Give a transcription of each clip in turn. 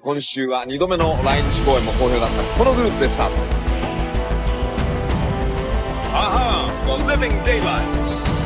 今週は2度目の来日公演も好評だったこのグループでスタート。Aha! The Living Daylights。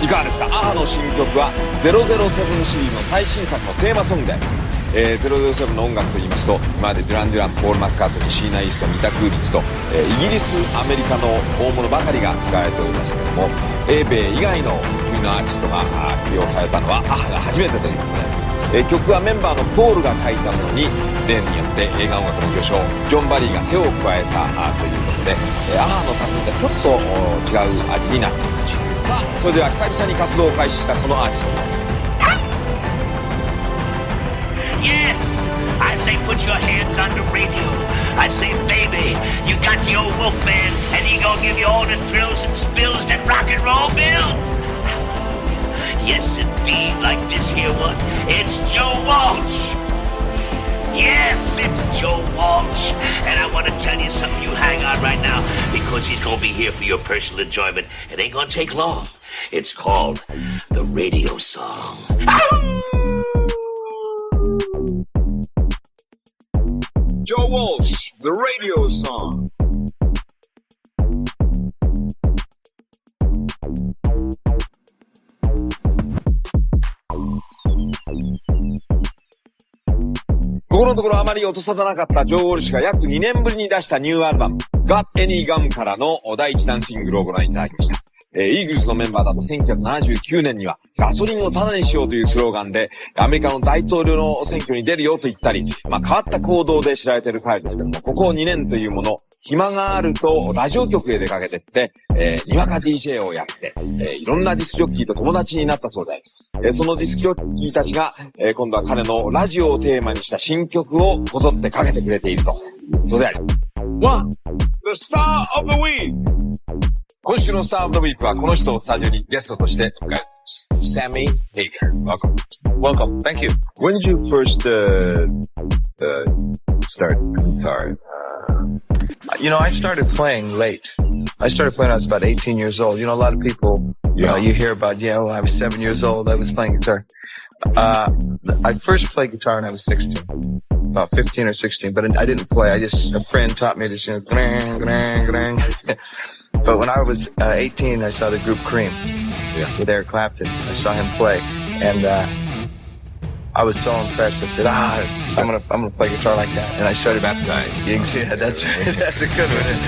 いかがですか。アハの新曲は007シリーズの最新作のテーマソングであります。007の音楽と言いますと、今までデュラン・デュラン、ポール・マッカートニー、シーナ・イースト、ミタ・クーリッジと、イギリス、アメリカの大物ばかりが使われておりましたけども、英米以外の国のアーティストが起用されたのはアハが初めてということであります。曲はメンバーのポールが書いたのに、例によって映画音楽の巨匠ジョン・バリーが手を加えたということで、アハの作品とはちょっと違う味になっています。さあ、それでは久々に活動を開始したこのアーティストです。Yes, I say put your hands on the radio. I say, baby, you got the old Wolfman, and he gonna give you all the thrills and spills that rock and roll builds. Yes, indeed, like this here one. It's Joe Walsh. Yes, it's Joe Walsh. And I want to tell you something. You hang on right now, because he's gonna be here for your personal enjoyment. It ain't gonna take long. It's called the radio song. Joe Walsh, the radio song. ここのところあまり音沙汰なかったジョー・ウォルシュが約2年ぶりに出したニューアルバム Got Any Gum からの第1弾シングルをご覧いただきました。イーグルスのメンバーだと1979年にはガソリンをタダにしようというスローガンでアメリカの大統領の選挙に出るよと言ったり、変わった行動で知られている彼ですけども、ここ2年というもの、暇があるとラジオ局へ出かけてって、にわか DJ をやって、いろんなディスクジョッキーと友達になったそうであります。そのディスクジョッキーたちが、今度は彼のラジオをテーマにした新曲をこぞってかけてくれているということであります。One, the star of the week! 今週のスターオブザウィークはこの人をスタジオにゲストとして迎えます。Sammy Hagar. Welcome. Welcome. Thank you. When did you first start guitar? I started playing late. I started playing when I was about 18 years old. A lot of people, you hear about, I was 7 years old, I was playing guitar. I first played guitar when I was 16. About 15 or 16, but I didn't play. A friend taught me to But when I was 18, I saw the group Cream with Eric Clapton. I saw him play, and I was so impressed. I said, I'm gonna play guitar like that. And I started baptized. Yeah, that's right. That's a good one.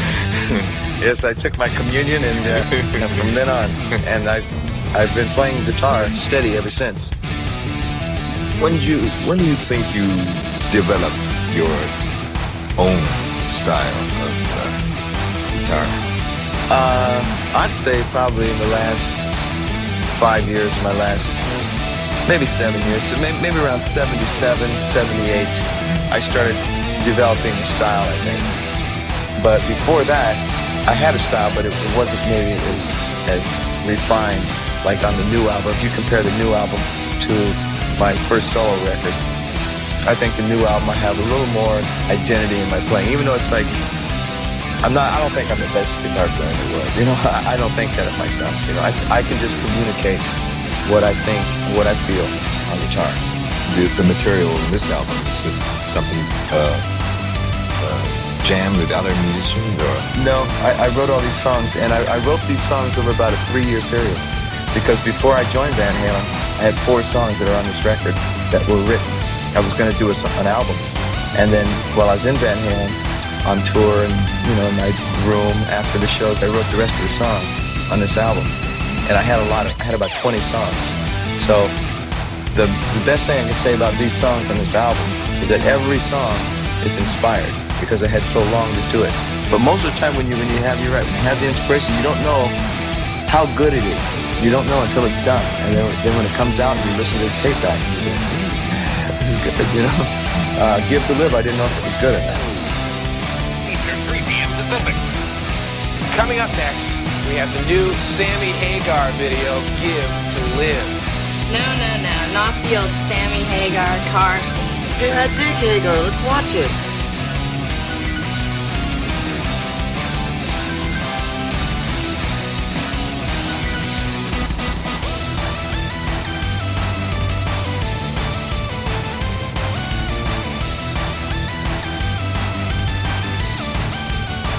Yes, I took my communion, and from then on, and I've been playing guitar steady ever since. When do you think you developed your own style of guitar? I'd say probably in the last 5 years, maybe 7 years, so maybe around 77, 78, I started developing a style, I think. But before that, I had a style, but it wasn't maybe as refined like on the new album. If you compare the new album to my first solo record, I think the new album I have a little more identity in my playing, even though it's like I don't think I'm the best guitar player in the world. I don't think that of myself. I can just communicate what I think, what I feel on guitar. The material in this album, is it something jammed with other musicians or? No, I wrote all these songs, and I wrote these songs over about a 3-year period. Because before I joined Van Halen, I had 4 songs that are on this record that were written. I was going to do an album. And then while I was in Van Halen, on tour and, in my room after the shows, I wrote the rest of the songs on this album. And I had about 20 songs. So the best thing I can say about these songs on this album is that every song is inspired because I had so long to do it. But most of the time when you have the inspiration, you don't know how good it is. You don't know until it's done. And then when it comes out and you listen to this tape back, you go, this is good, Give to Live, I didn't know if it was good or not. Eastern 3 p.m. Pacific. Coming up next, we have the new Sammy Hagar video, Give to Live. live. No, not the old Sammy Hagar car scene. Hey, I dig Hagar. Let's watch it.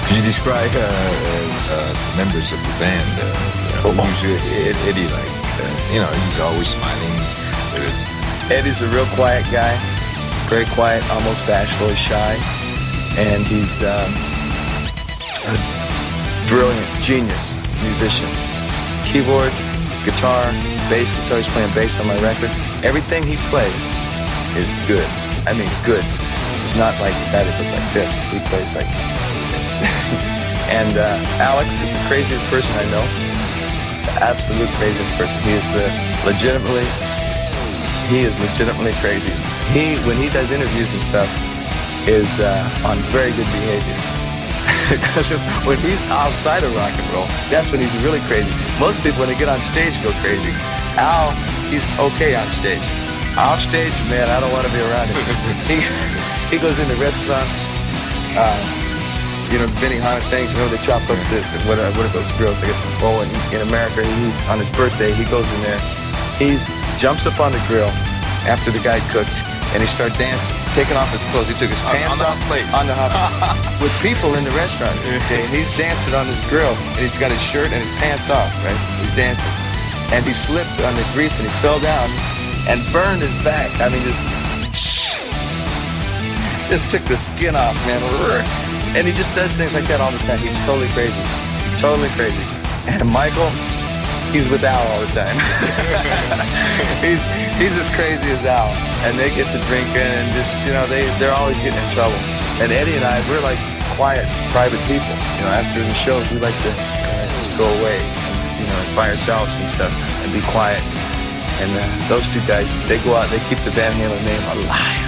Could you describe members of the band? Eddie, like, he's always smiling. Eddie's a real quiet guy, very quiet, almost bashfully shy, and he's a brilliant, genius musician. Keyboards, guitar, bass guitar. He's playing bass on my record. Everything he plays is good. I mean, good. It's not like that. It was like this. He plays like this. And Alex is the craziest person I know. The absolute craziest person. He is legitimately crazy. When he does interviews and stuff, is on very good behavior. Because when he's outside of rock and roll, that's when he's really crazy. Most people, when they get on stage, go crazy. Al, he's okay on stage. Off stage, man, I don't want to be around him. He goes into restaurants, Benihana things. They chop up what are those grills? Like in America, he's on his birthday. He goes in there. He jumps up on the grill after the guy cooked, and he started dancing, taking off his clothes. He took his pants off on the hot plate with people in the restaurant. Okay, and he's dancing on this grill, and he's got his shirt and his pants off. Right, he's dancing, and he slipped on the grease and he fell down and burned his back. I mean, just took the skin off, man. And he just does things like that all the time. He's totally crazy. Totally crazy. And Michael, he's with Al all the time. he's as crazy as Al. And they get to drinking and just, they're always getting in trouble. And Eddie and I, we're like quiet, private people. After the shows, we like to just go away, by ourselves and stuff, and be quiet. And those two guys, they go out, they keep the Van Halen name alive.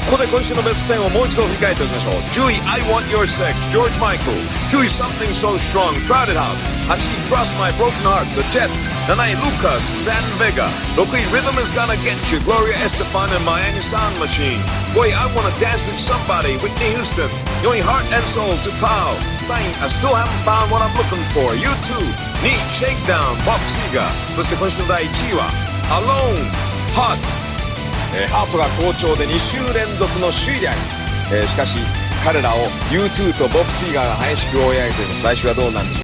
ここで今週のベスト10をもう一度振り返っておきましょう。10位 I Want Your Sex George Michael。 9位 Something So Strong Crowded House。 8位 Cross My Broken Heart The Jets。 7位 Lucas Zan Vega。 6位 Rhythm Is Gonna Get You Gloria Estefan and Miami Sound Machine。 5位 I Wanna Dance With Somebody Whitney Houston。 4位 Heart and Soul Tupac。 3位 I Still Haven't Found What I'm Looking For U2。 2位 Shakedown Bob Seger。 そして今週の第1位は Alone Hot。ハートが好調で2週連続の首位であります。しかし彼らを U2 とボブ・シーガーが激しく追い上げています。来週はどうなんでしょう。